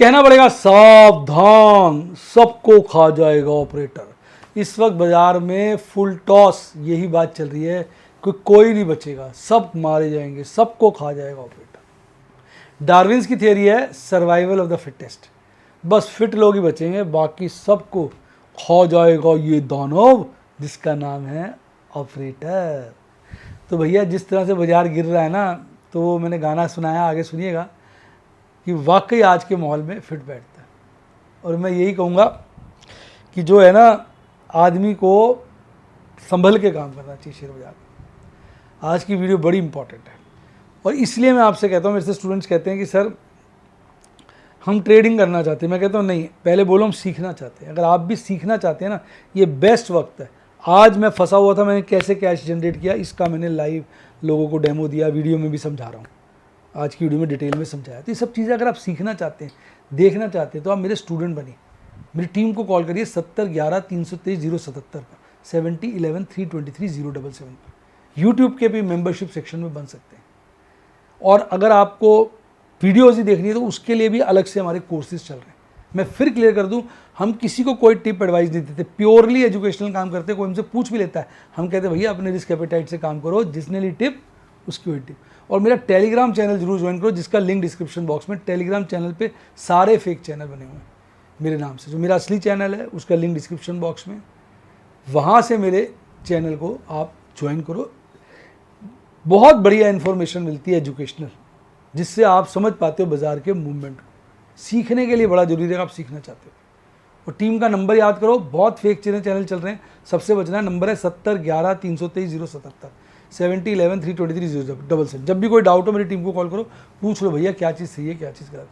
कहना पड़ेगा सावधान, सबको खा जाएगा ऑपरेटर। इस वक्त बाजार में फुल टॉस यही बात चल रही है कि कोई नहीं बचेगा, सब मारे जाएंगे, सबको खा जाएगा ऑपरेटर। डार्विन्स की थियरी है सर्वाइवल ऑफ द फिटेस्ट, बस फिट लोग ही बचेंगे, बाकी सबको खा जाएगा ये दानव जिसका नाम है ऑपरेटर। तो भैया जिस तरह से बाजार गिर रहा है ना, तो वो मैंने गाना सुनाया, आगे सुनिएगा कि वाकई आज के माहौल में फिट बैठता है। और मैं यही कहूँगा कि जो है ना, आदमी को संभल के काम करना चाहिए शेयर बाजार में। आज की वीडियो बड़ी इंपॉर्टेंट है और इसलिए मैं आपसे कहता हूँ, मेरे से स्टूडेंट्स कहते हैं कि सर हम ट्रेडिंग करना चाहते हैं। मैं कहता हूँ नहीं, पहले बोलो हम सीखना चाहते हैं। अगर आप भी सीखना चाहते हैं ना, ये बेस्ट वक्त है। आज मैं फंसा हुआ था, मैंने कैसे कैश जनरेट किया इसका मैंने लाइव लोगों को डेमो दिया, वीडियो में भी समझा रहा हूँ, आज की वीडियो में डिटेल में समझाया। तो ये सब चीज़ें अगर आप सीखना चाहते हैं, देखना चाहते हैं, तो आप मेरे स्टूडेंट बनिए, मेरी टीम को कॉल करिए 7011-323-077 पर, 7011-323-077 पर। यूट्यूब के भी मेंबरशिप सेक्शन में बन सकते हैं। और अगर आपको वीडियोज़ ही देखनी है तो उसके लिए भी अलग से हमारे कोर्सेज चल रहे हैं। मैं फिर क्लियर कर दूं, हम किसी को कोई टिप एडवाइस नहीं देते, प्योरली एजुकेशनल काम करते हैं। कोई हमसे पूछ भी लेता है, हम कहते हैं भैया अपने रिस्क एपेटाइट से काम करो, जिसने ली टिप उसकी हुई टिप। और मेरा टेलीग्राम चैनल जरूर ज्वाइन करो, जिसका लिंक डिस्क्रिप्शन बॉक्स में। टेलीग्राम चैनल पे सारे फेक चैनल बने हुए हैं मेरे नाम से। जो मेरा असली चैनल है उसका लिंक डिस्क्रिप्शन बॉक्स में, वहाँ से मेरे चैनल को आप ज्वाइन करो। बहुत बढ़िया इन्फॉर्मेशन मिलती है एजुकेशनल, जिससे आप समझ पाते हो बाजार के मूवमेंट को। सीखने के लिए बड़ा जरूरी है, आप सीखना चाहते हो। और टीम का नंबर याद करो, बहुत फेक चैनल चल रहे हैं, सबसे बचना है। नंबर है 7011-323-077, 7011-323-077। जब भी कोई डाउट हो मेरी टीम को कॉल करो, पूछ लो भैया क्या चीज़ सही है, क्या चीज़ गलत है।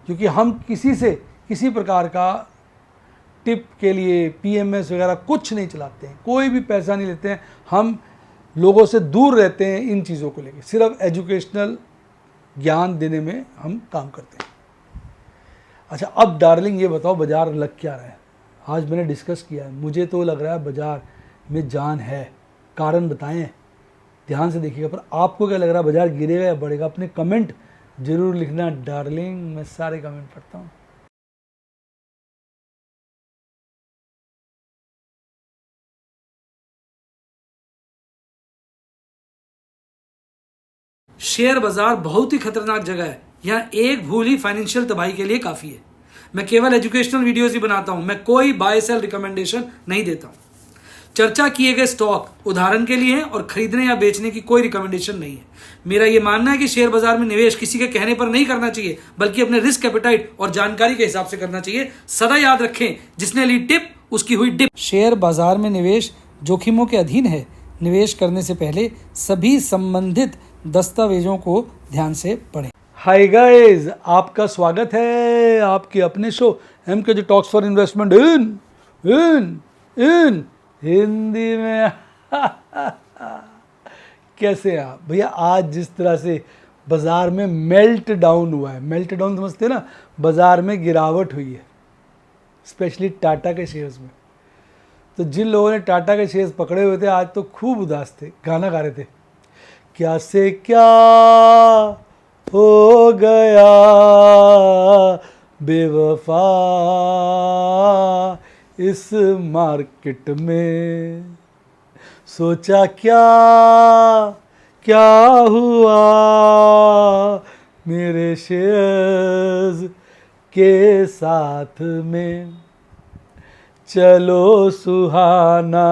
क्योंकि हम किसी से किसी प्रकार का टिप के लिए PMS वगैरह कुछ नहीं चलाते हैं, कोई भी पैसा नहीं लेते हैं। हम लोगों से दूर रहते हैं इन चीज़ों को लेकर, सिर्फ एजुकेशनल ज्ञान देने में हम काम करते हैं। अच्छा, अब डार्लिंग ये बताओ बाजार लग क्या रहा है। आज मैंने डिस्कस किया है, मुझे तो लग रहा है बाजार में जान है। कारण बताएं, ध्यान से देखिएगा। पर आपको क्या लग रहा है, बाजार गिरेगा या बढ़ेगा? अपने कमेंट जरूर लिखना डार्लिंग, मैं सारे कमेंट पढ़ता हूँ। शेयर बाजार बहुत ही खतरनाक जगह है। यहाँ एक भूल ही फाइनेंशियल तबाही के लिए काफी है। मैं केवल एजुकेशनल वीडियोस ही बनाता हूं, मैं कोई बाय सेल रिकमेंडेशन नहीं देता हूं। चर्चा किए गए स्टॉक उदाहरण के लिए हैं और खरीदने या बेचने की कोई रिकमेंडेशन नहीं है। मेरा यह मानना है कि शेयर बाजार में निवेश किसी के कहने पर नहीं करना चाहिए, बल्कि अपने रिस्क एपेटाइट और जानकारी के हिसाब से करना चाहिए। सदा याद रखें, जिसने ली टिप उसकी हुई डिप। शेयर बाजार में निवेश जोखिमों के अधीन है। निवेश करने से पहले सभी संबंधित दस्तावेजों को ध्यान से पढ़ें। हाय गाइस, आपका स्वागत है आपके अपने show MKG talks for investment इन हिंदी में। कैसे हैं आप भैया? आज जिस तरह से बाजार में मेल्ट डाउन हुआ है, मेल्ट डाउन समझते हैं ना, बाजार में गिरावट हुई है, स्पेशली टाटा के शेयर्स में। तो जिन लोगों ने टाटा के शेयर्स पकड़े हुए थे आज तो खूब उदास थे, गाना गा रहे थे, क्या से क्या हो गया बेवफा इस मार्केट में, सोचा क्या क्या हुआ मेरे शेयर्स के साथ में। चलो सुहाना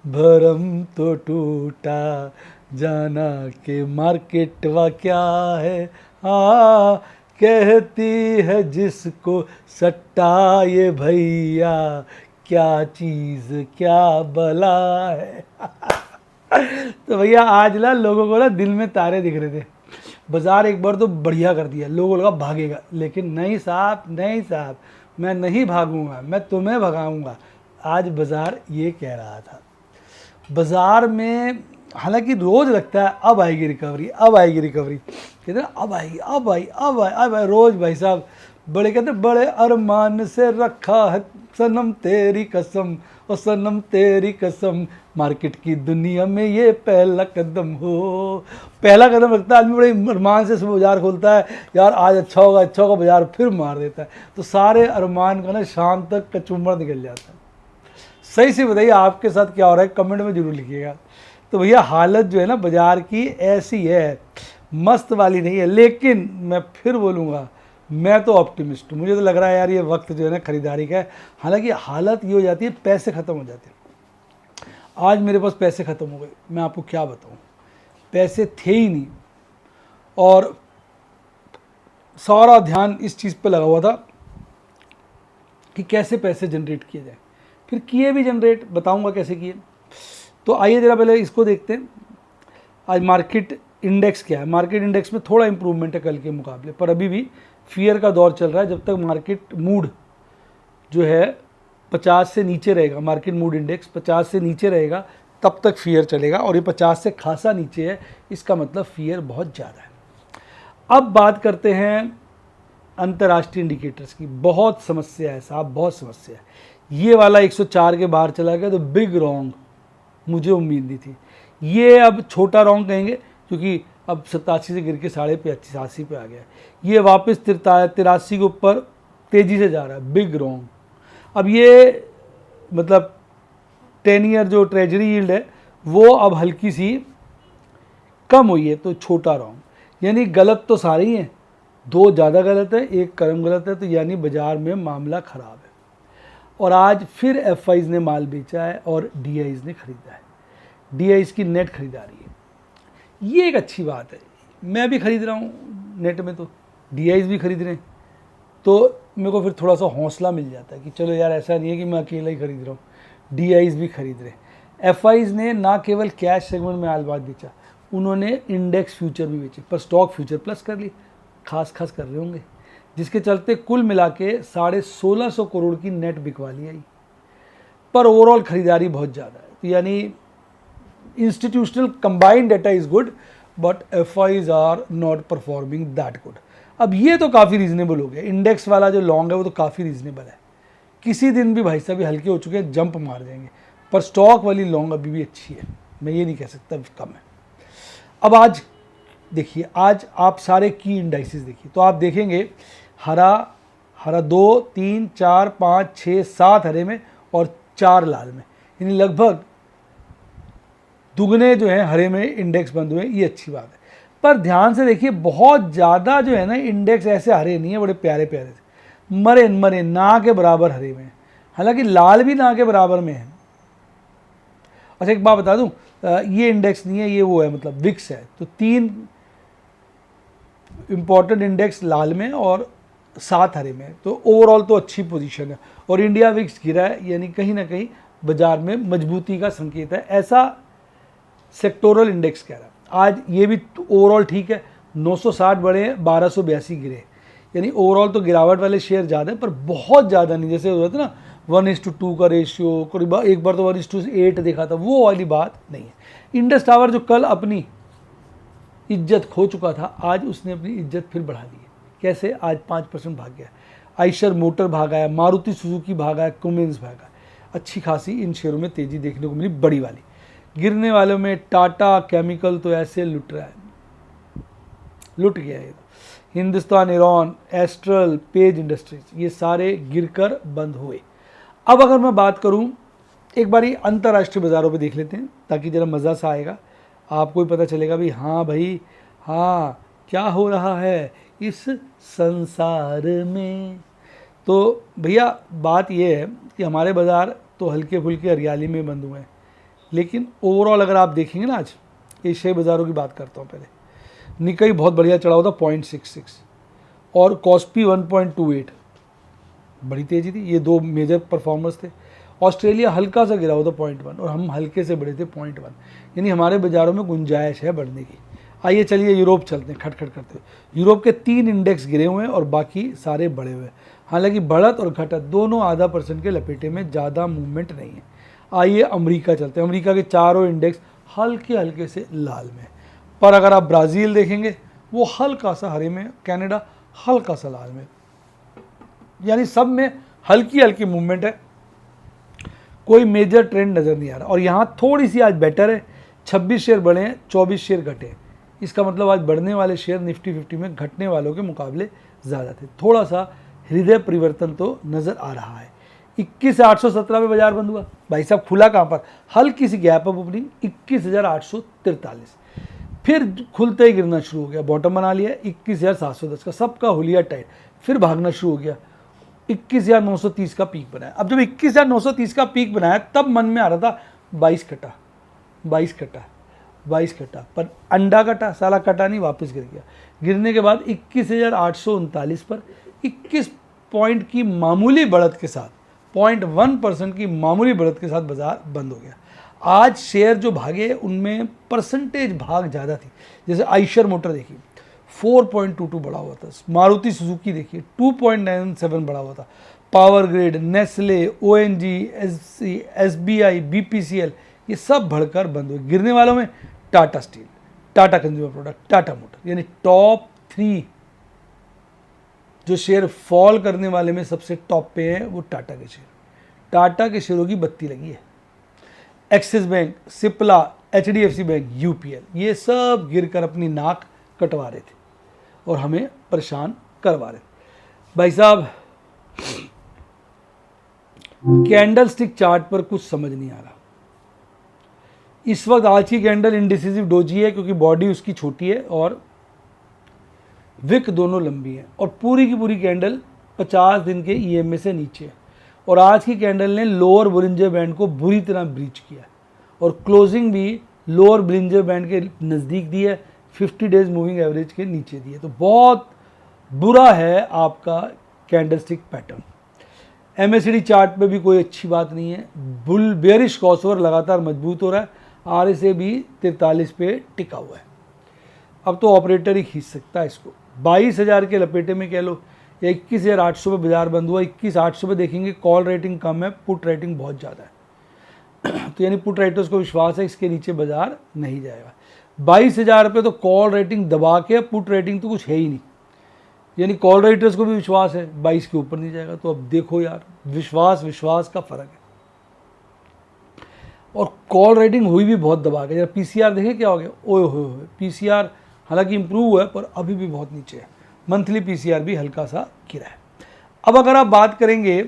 भरम तो टूटा, जाना के मार्केट वा क्या है, हाँ कहती है जिसको सट्टा ये भैया, क्या चीज़ क्या बला है। तो भैया आज ना लोगों को ना दिल में तारे दिख रहे थे। बाजार एक बार तो बढ़िया कर दिया, लोगों लगा भागेगा, लेकिन नहीं साहब, नहीं साहब, मैं नहीं भागूंगा, मैं तुम्हें भगाऊंगा। आज बाजार ये कह रहा था। बाजार में हालांकि रोज़ लगता है अब आएगी रिकवरी, अब आएगी रिकवरी, कहते हैं अब आएगी, अब आई, अब आई, अब आई, रोज़ भाई साहब बड़े कहते बड़े अरमान से रखा है सनम तेरी कसम, ओ सनम तेरी कसम, मार्केट की दुनिया में ये पहला कदम हो। पहला कदम रखता है आदमी, बड़े अरमान से सुबह बाजार खोलता है, यार आज अच्छा होगा, बाजार फिर मार देता है, तो सारे अरमान का ना शाम तक कचूमर निकल जाता है। सही से बताइए आपके साथ क्या हो रहा है, कमेंट में जरूर लिखिएगा। तो भैया हालत जो है ना बाजार की ऐसी है, मस्त वाली नहीं है, लेकिन मैं फिर बोलूँगा मैं तो ऑप्टिमिस्ट हूँ। मुझे तो लग रहा है यार ये वक्त जो है ना खरीदारी का है। हालांकि हालत ये हो जाती है, पैसे ख़त्म हो जाते हैं। आज मेरे पास पैसे ख़त्म हो गए, मैं आपको क्या बताऊँ, पैसे थे ही नहीं और सारा ध्यान इस चीज़ पे लगा हुआ था कि कैसे पैसे जनरेट किए जाए। फिर किए भी जनरेट, बताऊंगा कैसे किए। तो आइए ज़रा पहले इसको देखते हैं। आज मार्केट इंडेक्स क्या है। मार्केट इंडेक्स में थोड़ा इंप्रूवमेंट है कल के मुकाबले, पर अभी भी फियर का दौर चल रहा है। जब तक मार्केट मूड जो है 50 से नीचे रहेगा, मार्केट मूड इंडेक्स 50 से नीचे रहेगा, तब तक फियर चलेगा। और ये 50 से खासा नीचे है, इसका मतलब फियर बहुत ज़्यादा है। अब बात करते हैं अंतर्राष्ट्रीय इंडिकेटर्स की। बहुत समस्या है साहब, बहुत समस्या है। ये वाला 104 के बाहर चला गया तो बिग रॉन्ग, मुझे उम्मीद नहीं थी। ये अब छोटा रॉन्ग कहेंगे क्योंकि अब 87 से गिर के 85 पे आ गया है। ये वापस 83 के ऊपर तेज़ी से जा रहा है, बिग रॉन्ग। अब ये मतलब 10 ईयर जो ट्रेजरी यील्ड है वो अब हल्की सी कम हुई है, तो छोटा रॉन्ग। यानी गलत तो सारे ही हैं, 2 ज़्यादा गलत है, 1 कम गलत है, तो यानी बाज़ार में मामला ख़राब है। और आज फिर एफआईज ने माल बेचा है और डीआईज ने ख़रीदा है। डीआईज की नेट खरीदारी है, ये एक अच्छी बात है। मैं भी ख़रीद रहा हूँ नेट में, तो डीआईज भी खरीद रहे हैं, तो मेरे को फिर थोड़ा सा हौसला मिल जाता है कि चलो यार ऐसा नहीं है कि मैं अकेला ही खरीद रहा हूँ, डीआईज भी खरीद रहे हैं। एफआईज ने ना केवल कैश सेगमेंट में माल बेचा, उन्होंने इंडेक्स फ्यूचर भी बेचे, पर स्टॉक फ्यूचर प्लस कर ली, खास कर रहे होंगे, जिसके चलते कुल मिला के 1650 करोड़ की नेट बिकवाली आई। पर ओवरऑल खरीदारी बहुत ज़्यादा है, तो यानी institutional combined data is good but FIs are not performing that good. अब ये तो काफ़ी रीजनेबल हो गया, इंडेक्स वाला जो लॉन्ग है वो तो काफ़ी रीजनेबल है। किसी दिन भी भाई साहब हल्के हो चुके हैं, जंप मार जाएंगे, पर स्टॉक वाली लॉन्ग अभी भी अच्छी है, मैं ये नहीं कह सकता कम है। अब आज देखिए, आज आप सारे की इंडाइसिस देखिए, तो आप देखेंगे हरा 2, 3, 4, 5, 6, 7 हरे में और 4 लाल में, यानी लगभग दुगने जो हैं हरे में इंडेक्स बंद हुए, ये अच्छी बात है। पर ध्यान से देखिए, बहुत ज़्यादा जो है ना इंडेक्स ऐसे हरे नहीं है, बड़े प्यारे प्यारे से मरे ना के बराबर हरे में, हालांकि लाल भी ना के बराबर में है। अच्छा एक बात बता दूं, ये इंडेक्स नहीं है, ये वो है, मतलब विक्स है। तो 3 इंपॉर्टेंट इंडेक्स लाल में और 7 हरे में, तो ओवरऑल तो अच्छी पोजीशन है। और इंडिया विक्स गिरा है, यानी कहीं ना कहीं बाजार में मजबूती का संकेत है, ऐसा सेक्टोरल इंडेक्स कह रहा है। आज ये भी ओवरऑल ठीक है, 960 बढ़े हैं, 1282 गिरे, यानी ओवरऑल तो गिरावट वाले शेयर ज़्यादा है, पर बहुत ज़्यादा नहीं। जैसे हो जाता ना 1:2 का रेशियो, करीब एक बार तो 1:8 देखा था, वो वाली बात नहीं है। इंडस टावर जो कल अपनी इज्जत खो चुका था, आज उसने अपनी इज्जत फिर बढ़ा ली है। कैसे? आज 5% भाग गया। आइशर मोटर भागा है, मारुति सुजुकी भागा है, कुमिंस भागा है, अच्छी खासी इन शेयरों में तेज़ी देखने को मिली, बड़ी वाली। गिरने वालों में टाटा केमिकल तो ऐसे लुट रहा है, लुट गया है। Hindustan Aaron, astral, page industries, ये सारे गिरकर बंद हुए। अब अगर मैं बात करूं, एक बारी अंतर्राष्ट्रीय बाज़ारों पे देख लेते हैं, ताकि ज़रा मज़ा सा आएगा, आपको भी पता चलेगा भी हाँ भाई हाँ क्या हो रहा है इस संसार में। तो भैया बात ये है कि हमारे बाज़ार तो हल्के फुल्के हरियाली में बंद हुए हैं, लेकिन ओवरऑल अगर आप देखेंगे ना, आज एशियाई बाज़ारों की बात करता हूँ पहले। निकाई बहुत बढ़िया चढ़ा हुआ था 0.66 और कॉस्पी 1.28, बड़ी तेज़ी थी, ये 2 मेजर परफॉर्मर्स थे। ऑस्ट्रेलिया हल्का सा गिरा हुआ था 0.1 और हम हल्के से बढ़े थे 0.1, यानी हमारे बाज़ारों में गुंजाइश है बढ़ने की। आइए चलिए यूरोप चलते हैं, खटखट करते हुए। यूरोप के 3 इंडेक्स गिरे हुए हैं और बाकी सारे बढ़े हुए हैं, हालांकि बढ़त और घटत दोनों आधा % के लपेटे में, ज़्यादा मूवमेंट नहीं है। आइए अमेरिका चलते हैं, अमेरिका के चारों इंडेक्स हल्के हल्के से लाल में, पर अगर आप ब्राज़ील देखेंगे वो हल्का सा हरे में, कनाडा हल्का सा लाल में। यानी सब में हल्की हल्की मूवमेंट है, कोई मेजर ट्रेंड नज़र नहीं आ रहा। और यहाँ थोड़ी सी आज बेटर है, 26 शेयर बढ़े हैं, 24 शेयर घटे हैं। इसका मतलब आज बढ़ने वाले शेयर निफ्टी 50 में घटने वालों के मुकाबले ज़्यादा थे। थोड़ा सा हृदय परिवर्तन तो नज़र आ रहा है। 21,817 पे बाजार बंद हुआ। भाई साहब खुला कहाँ पर, हल्की सी गैप अप ओपनिंग 21,843, फिर खुलते ही गिरना शुरू हो गया, बॉटम बना लिया 21,710 का, सबका हुलिया टाइट, फिर भागना शुरू हो गया, 21,930 का पीक बनाया। अब जब 21,930 का पीक बनाया तब मन में आ रहा था 22 कटा, 22 कटा, 22 कटा, पर अंडा कटा, साला कटा नहीं, वापस गिर गया। गिरने के बाद 21,839 पर 21 पॉइंट की मामूली बढ़त के साथ, 0.1% की मामूली बढ़त के साथ बाजार बंद हो गया। आज शेयर जो भागे उनमें परसेंटेज भाग ज़्यादा थी। जैसे आइशर मोटर देखिए 4.22 बढ़ा हुआ था, मारुति सुजुकी देखिए 2.97 बढ़ा हुआ था, power grid, Nestle, ONGC, SBI, BPCL, ये सब बढ़कर बंद हुए। गिरने वालों में Tata steel, Tata consumer product, Tata motor, यानी टॉप 3 जो शेयर फॉल करने वाले में सबसे टॉप पे है वो टाटा के शेयर। टाटा के शेयरों की बत्ती लगी है। Axis bank, Cipla, HDFC bank, UPL, ये सब गिरकर अपनी नाक कटवा रहे थे और हमें परेशान करवा रहे थे। भाई साहब कैंडल स्टिक चार्ट पर कुछ समझ नहीं आ रहा। इस वक्त आज की कैंडल इंडिसिसिव डोजी है क्योंकि बॉडी उसकी छोटी है और विक दोनों लंबी है, और पूरी की पूरी कैंडल 50 दिन के ईएमए से नीचे है। और आज की कैंडल ने लोअर बोलिंजर बैंड को बुरी तरह ब्रीच किया और क्लोजिंग भी लोअर बोलिंजर बैंड के नज़दीक दी है, 50 डेज मूविंग एवरेज के नीचे दी है। तो बहुत बुरा है आपका कैंडलस्टिक पैटर्न। एमएससीडी चार्ट पे भी कोई अच्छी बात नहीं है। बुल बेयरिश क्रॉसओवर लगातार मजबूत हो रहा है। आरएसए भी 43 पे टिका हुआ है। अब तो ऑपरेटर ही खींच सकता है इसको। 22,000 के लपेटे में कह लो या 21,800 पे बाजार बंद हुआ। 21,800 पे देखेंगे कॉल रेटिंग कम है, पुट रेटिंग बहुत ज़्यादा है। तो यानी पुट राइटर्स को विश्वास है इसके नीचे बाजार नहीं जाएगा। 22,000 पे तो कॉल रेटिंग दबा के, पुट रेटिंग तो कुछ है ही नहीं। यानी कॉल राइटर्स को भी विश्वास है 22 के ऊपर नहीं जाएगा। तो अब देखो यार, विश्वास का फ़र्क है। और कॉल रेटिंग हुई भी बहुत दबा के। जरा पीसीआर देखे क्या हो गया, ओए हो, पीसीआर हालांकि इंप्रूव हुआ है पर अभी भी बहुत नीचे है। मंथली पीसीआर भी हल्का सा गिरा है। अब अगर आप बात करेंगे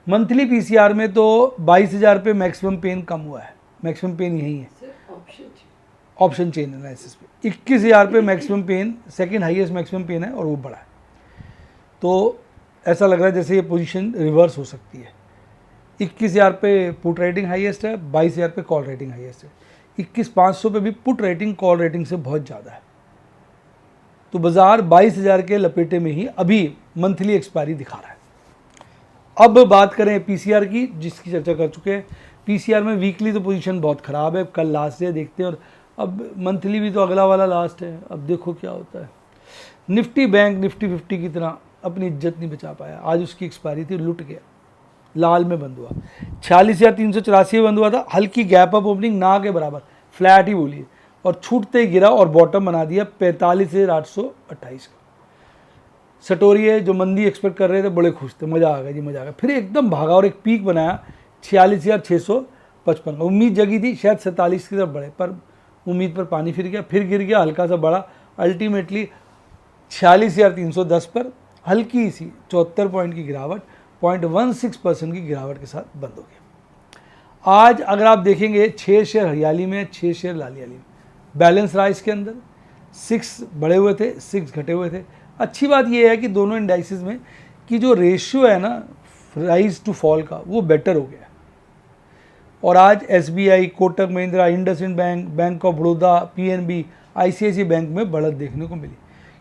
मंथली पीसीआर में तो 22,000 पे मैक्सिमम पेन कम हुआ है। मैक्सिमम पेन यही है ऑप्शन चेन एनालिसिस पे। 21,000 पे maximum pain second highest maximum pain है और वो बड़ा है। तो ऐसा लग रहा है जैसे ये पोजीशन रिवर्स हो सकती है। 21,000 पे पुट रेटिंग हाईएस्ट है, 22,000 पे कॉल रेटिंग हाईएस्ट है। 21,500 पे भी पुट रेटिंग कॉल रेटिंग से बहुत ज़्यादा है। तो बाजार 22,000 के लपेटे में ही अभी मंथली एक्सपायरी दिखा रहा है। अब बात करें पीसीआर की, जिसकी चर्चा कर चुके हैं। पीसीआर में वीकली तो पोजीशन बहुत ख़राब है। कल लास्ट डे देखते हैं और अब मंथली भी तो अगला वाला लास्ट है। अब देखो क्या होता है। निफ्टी बैंक निफ्टी 50 की तरह अपनी इज्जत नहीं बचा पाया। आज उसकी एक्सपायरी थी, लुट गया, लाल में बंद हुआ। 46,384 बंद हुआ था। हल्की गैप अप ओपनिंग, ना के बराबर, फ्लैट ही बोलिए, और छूटते ही गिरा और बॉटम बना दिया 45,828 का। सटोरिए जो मंदी एक्सपेक्ट कर रहे थे बड़े खुश थे, मज़ा आ गया जी, मज़ा आ गया। फिर एकदम भागा और एक पीक बनाया 46,655 का। उम्मीद जगी थी शायद 47 की तरफ बढ़े, पर उम्मीद पर पानी फिर गया, फिर गिर गया, हल्का सा बढ़ा, अल्टीमेटली 46,310 पर हल्की सी 74 पॉइंट की गिरावट, 0.16% की गिरावट के साथ बंद हो गया। आज अगर आप देखेंगे 6 शेयर हरियाली में, 6 शेयर लालियाली में, बैलेंस रहा इसके अंदर। 6 बढ़े हुए थे, 6 घटे हुए थे। अच्छी बात यह है कि दोनों इंडाइसिस में कि जो रेशियो है ना राइज टू फॉल का, वो बेटर हो गया। और आज SBI, Kotak Mahindra, IndusInd bank, bank of Baroda, PNB, ICICI bank में बढ़त देखने को मिली।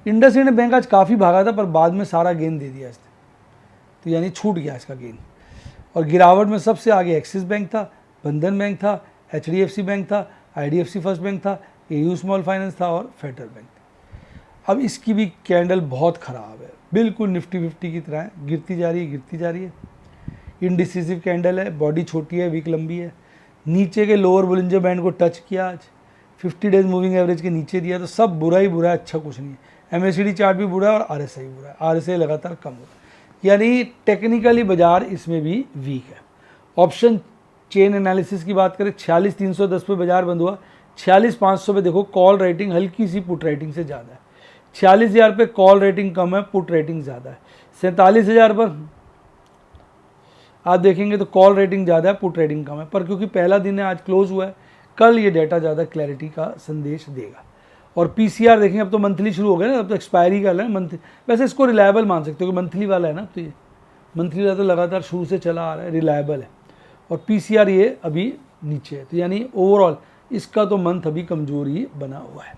इंडसइंड बैंक आज काफ़ी भागा था पर बाद में सारा गेन दे दिया इसने, तो यानी छूट गया इसका गेन। और गिरावट में सबसे आगे एक्सिस बैंक था, बंधन बैंक था, एचडीएफसी बैंक था, आईडीएफसी फर्स्ट बैंक था, एयू स्मॉल फाइनेंस था और फेडरल बैंक। अब इसकी भी कैंडल बहुत ख़राब है, बिल्कुल निफ्टी 50 की तरह है, गिरती जा रही है। इनडिसिसिव कैंडल है, बॉडी छोटी है, वीक लंबी है। नीचे के लोअर बोलिंजर बैंड को टच किया आज, 50 डेज मूविंग एवरेज के नीचे दिया। तो सब बुरा ही बुरा है, अच्छा कुछ नहीं है। एमएससीडी चार्ट भी बुरा है और आरएसआई बुरा है। आरएसआई लगातार कम हो रहा है। यानी टेक्निकली बाजार इसमें भी वीक है। ऑप्शन चेन एनालिसिस की बात करें 46,310 पे बाजार बंद हुआ, 46,500 पे देखो कॉल रेटिंग हल्की सी पुट रेटिंग से ज़्यादा है, 46,000 पे कॉल रेटिंग कम है, पुट रेटिंग ज़्यादा है, 47,000 पर आप देखेंगे तो कॉल रेटिंग ज़्यादा है, पुट रेटिंग कम है। पर क्योंकि पहला दिन है, आज क्लोज हुआ है, कल ये डेटा ज़्यादा क्लैरिटी का संदेश देगा। और पीसीआर देखेंगे, अब तो मंथली शुरू हो गया ना, अब तो एक्सपायरी का है मंथली, वैसे इसको रिलायबल मान सकते हो कि मंथली वाला है ना, तो ये मंथली वाला तो लगातार शुरू से चला आ रहा है, रिलायबल है। और पीसीआर ये अभी नीचे है, तो यानी ओवरऑल इसका तो मंथ अभी कमज़ोर ही बना हुआ है।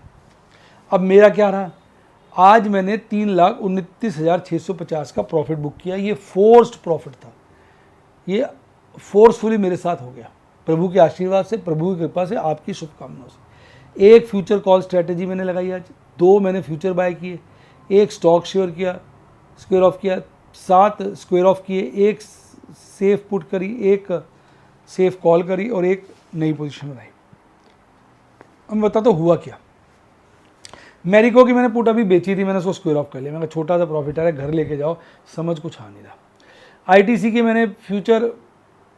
अब मेरा क्या रहा, आज मैंने 3,29,650 का प्रॉफिट बुक किया। ये फोर्स्ड प्रॉफिट था, ये फोर्सफुली मेरे साथ हो गया, प्रभु के आशीर्वाद से, प्रभु की कृपा से, आपकी शुभकामनाओं से। एक फ्यूचर कॉल स्ट्रैटेजी मैंने लगाई आज, 2 मैंने फ्यूचर बाय किए, एक स्टॉक शेयर किया, स्क्वायर ऑफ किया, 7 स्क्वायर ऑफ किए, एक सेफ पुट करी, एक सेफ कॉल करी और एक नई पोजीशन बनाई। अब मैं बताता हुआ क्या। मैरिको की मैंने पुट अभी बेची थी, मैंने उसको स्क्वायर ऑफ कर लिया, मैंने छोटा सा प्रॉफिट आ रहा है, घर लेके जाओ, समझ कुछ आ नहीं रहा। आईटीसी की मैंने फ्यूचर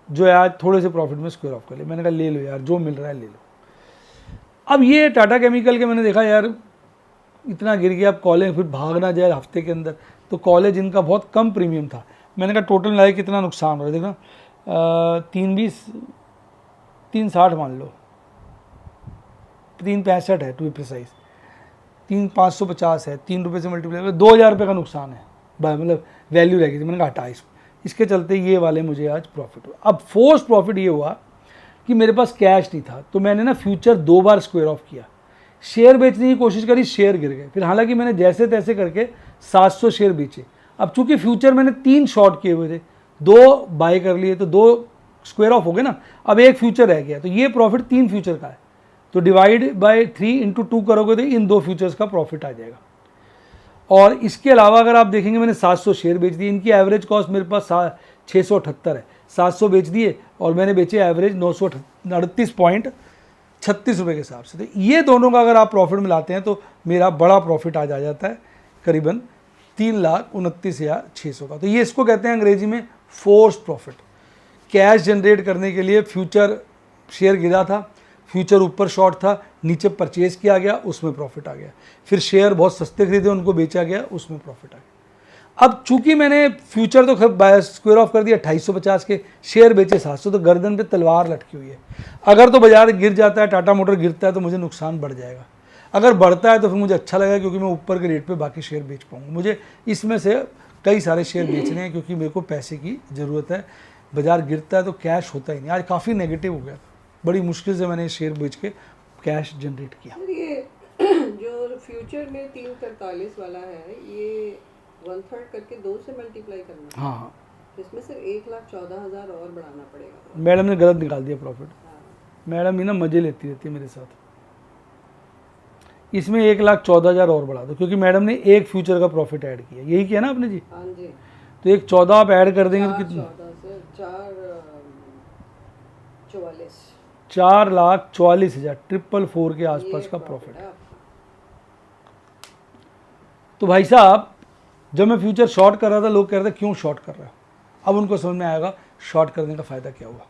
जो है आज थोड़े से प्रॉफिट में स्क्वायर ऑफ कर लिया, मैंने कहा ले लो यार, जो मिल रहा है ले लो। अब ये टाटा केमिकल के मैंने देखा यार इतना गिर गया, अब कॉलेज फिर भाग ना जाए हफ्ते के अंदर, तो कॉलेज इनका बहुत कम प्रीमियम था, मैंने कहा टोटल मिलाए कितना नुकसान हो रहा है, देखना 320 360 मान लो, 365 है टू बी प्रिसाइज, 3,550 है, 3 रुपये से मल्टीप्लाई 2,000 रुपये का नुकसान है, मतलब वैल्यू रहेगी थी, मैंने कहा हटा इसके चलते ये वाले मुझे आज प्रॉफिट हुआ। अब फोर्स प्रॉफिट ये हुआ कि मेरे पास कैश नहीं था, तो मैंने ना फ्यूचर 2 बार स्क्वायर ऑफ किया, शेयर बेचने की कोशिश करी, शेयर गिर गए, फिर हालांकि मैंने जैसे तैसे करके 700 शेयर बेचे। अब चूंकि फ्यूचर मैंने 3 शॉर्ट किए हुए थे, 2 बाय कर लिए, तो 2 स्क्वायर ऑफ हो गए ना, अब एक फ्यूचर रह गया, तो ये प्रॉफिट 3 फ्यूचर का है, तो डिवाइड बाय 3 × 2 करोगे तो इन 2 फ्यूचर्स का प्रॉफिट आ जाएगा। और इसके अलावा अगर आप देखेंगे मैंने 700 शेयर बेच दिए, इनकी एवरेज कॉस्ट मेरे पास 678 है, 700 बेच दिए और मैंने बेचे एवरेज 938.36 रुपये के हिसाब से। तो ये दोनों का अगर आप प्रॉफिट मिलाते हैं तो मेरा बड़ा प्रॉफिट आ जाता है करीबन 3,29,600 का। तो ये इसको कहते हैं अंग्रेजी में फोर्स प्रॉफिट। कैश जनरेट करने के लिए फ्यूचर शेयर गिरा था, फ्यूचर ऊपर शॉर्ट था, नीचे परचेज किया गया, उसमें प्रॉफिट आ गया, फिर शेयर बहुत सस्ते खरीदे उनको बेचा गया, उसमें प्रॉफिट आ गया। अब चूंकि मैंने फ्यूचर तो स्क्वायर ऑफ कर दिया 250 के, शेयर बेचे 700, तो गर्दन पे तलवार लटकी हुई है। अगर तो बाजार गिर जाता है, टाटा मोटर गिरता है, तो मुझे नुकसान बढ़ जाएगा, अगर बढ़ता है तो फिर मुझे अच्छा लगेगा क्योंकि मैं ऊपर के रेट पे बाकी शेयर बेच पाऊंगा। मुझे इसमें से कई सारे शेयर बेचने हैं क्योंकि मेरे को पैसे की ज़रूरत है। बाजार गिरता है तो कैश होता ही नहीं, आज काफ़ी नेगेटिव हो गया, बड़ी मुश्किल से मैंने शेयर बेच के कैश जनरेट किया। ये जो फ्यूचर में 343 वाला है, ये 1/3 करके 2 से मल्टीप्लाई करना, हाँ, इसमें सिर्फ 1,14,000 और बढ़ाना पड़ेगा। मैडम ने गलत निकाल दिया प्रॉफिट, मैडम ही ना मजे लेती रहती है मेरे साथ। इसमें 1,14,000 और बढ़ा दो क्योंकि मैडम ने एक फ्यूचर का प्रॉफिट ऐड किया, यही किया ना आपने जी? हाँ जी। तो 1,14 आप ऐड कर देंगे तो कितना? 4,44,000, 4,444 के आसपास का प्रॉफिट है। तो भाई साहब जब मैं फ्यूचर शॉर्ट कर रहा था, लोग कह रहे थे क्यों शॉर्ट कर रहा है, अब उनको समझ में आएगा शॉर्ट करने का फायदा क्या हुआ।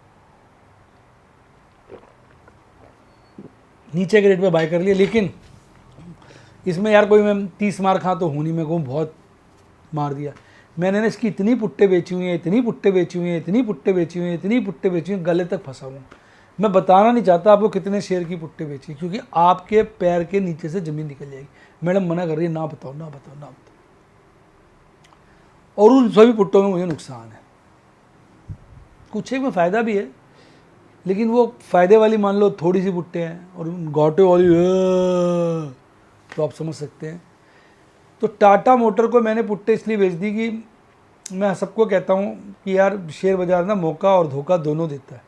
नीचे के रेट पे बाय कर लिए, लेकिन इसमें यार कोई मैं 30 मार खा तो हूँ नहीं, मैं कहूँ बहुत मार दिया। मैंने ना इसकी इतनी पुट्टे बेची हुई हैं, इतनी पुट्टे बेची हुई हैं, इतनी पुट्टे बेची हुई हैं, इतनी पुट्टे बेची हुई, गले तक फंसा हूँ। मैं बताना नहीं चाहता आपको कितने शेयर की पुट्टे बेची, क्योंकि आपके पैर के नीचे से ज़मीन निकल जाएगी। मैडम मना कर रही है, ना बताओ ना बताओ ना बताओ। और उन सभी पुट्टों में मुझे नुकसान है, कुछ एक में फ़ायदा भी है, लेकिन वो फ़ायदे वाली मान लो थोड़ी सी पुट्टे हैं और घाटे वाली तो आप समझ सकते हैं। तो टाटा मोटर को मैंने पुट्टे इसलिए बेच दी कि मैं सबको कहता हूँ कि यार शेयर बाजार ना मौका और धोखा दोनों देता है,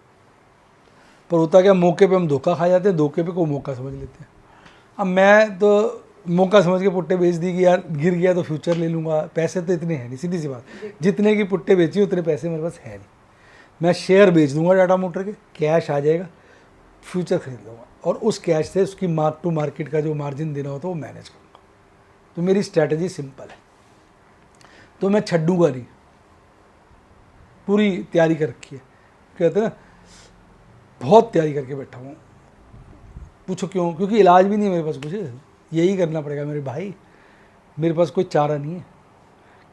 पर होता क्या, मौके पे हम धोखा खा जाते हैं, धोखे पे को मौका समझ लेते हैं। अब मैं तो मौका समझ के पुट्टे बेच दी कि यार गिर गया तो फ्यूचर ले लूँगा, पैसे तो इतने हैं नहीं, सीधी सी बात, जितने की पुट्टे बेची उतने पैसे मेरे पास है नहीं। मैं शेयर बेच दूंगा टाटा मोटर के, कैश आ जाएगा, फ्यूचर खरीद लूँगा और उस कैश से उसकी मार्क टू मार्केट का जो मार्जिन देना होता है वो मैनेज करूँगा। तो मेरी स्ट्रैटेजी सिंपल है, तो मैं छड्डूंगा नहीं, पूरी तैयारी कर रखी है, कहते हैं ना बहुत तैयारी करके बैठा हूँ। पूछो क्यों? क्योंकि इलाज भी नहीं है मेरे पास कुछ, यही करना पड़ेगा मेरे भाई, मेरे पास कोई चारा नहीं है।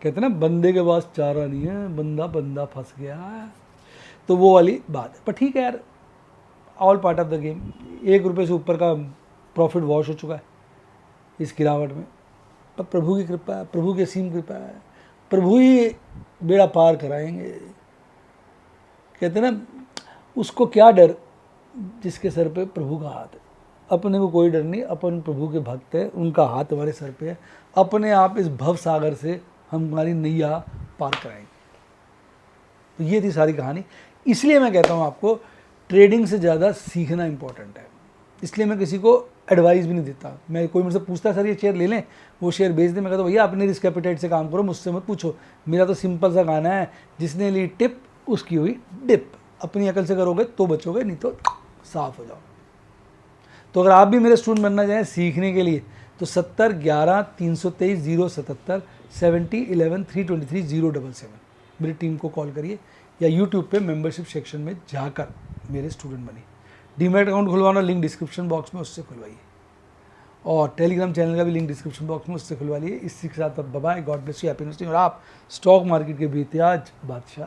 कहते हैं ना बंदे के पास चारा नहीं है, बंदा फंस गया। तो वो वाली बात है, पर ठीक है यार, all part of the game. 1 रुपये से ऊपर का प्रॉफिट वॉश हो चुका है इस गिरावट में, पर प्रभु की कृपा है, प्रभु की असीम कृपा है, प्रभु ही बेड़ा पार कराएंगे। कहते हैं ना उसको क्या डर जिसके सर पे प्रभु का हाथ है। अपने को कोई डर नहीं, अपन प्रभु के भक्त हैं, उनका हाथ हमारे सर पे है, अपने आप इस भव सागर से हमारी नैया पार कराएंगे। तो ये थी सारी कहानी। इसलिए मैं कहता हूँ आपको ट्रेडिंग से ज़्यादा सीखना इंपॉर्टेंट है। इसलिए मैं किसी को एडवाइस भी नहीं देता। मैं कोई मेरे से पूछता है सर ये शेयर ले लें, वो शेयर बेच दें, मैं कहता हूँ भैया अपने रिस्क एपिटाइट से काम करो, मुझसे मत पूछो। मेरा तो सिंपल सा गाना है, जिसने ली टिप उसकी हुई डिप। अपनी अकल से करोगे तो बचोगे, नहीं तो साफ हो जाओ। तो अगर आप भी मेरे स्टूडेंट बनना चाहें सीखने के लिए तो 70 11 323 077 70 11 323 077 मेरी टीम को कॉल करिए, या यूट्यूब पे मेंबरशिप सेक्शन में जाकर मेरे स्टूडेंट बनिए। डीमैट अकाउंट खुलवाना लिंक डिस्क्रिप्शन बॉक्स में, उससे खुलवाइए, और टेलीग्राम चैनल का भी लिंक डिस्क्रिप्शन बॉक्स में, उससे खुलवा लिए। इसी के साथ bye, god bless you, happy investing, और आप स्टॉक मार्केट के भी इतिहास बादशाह।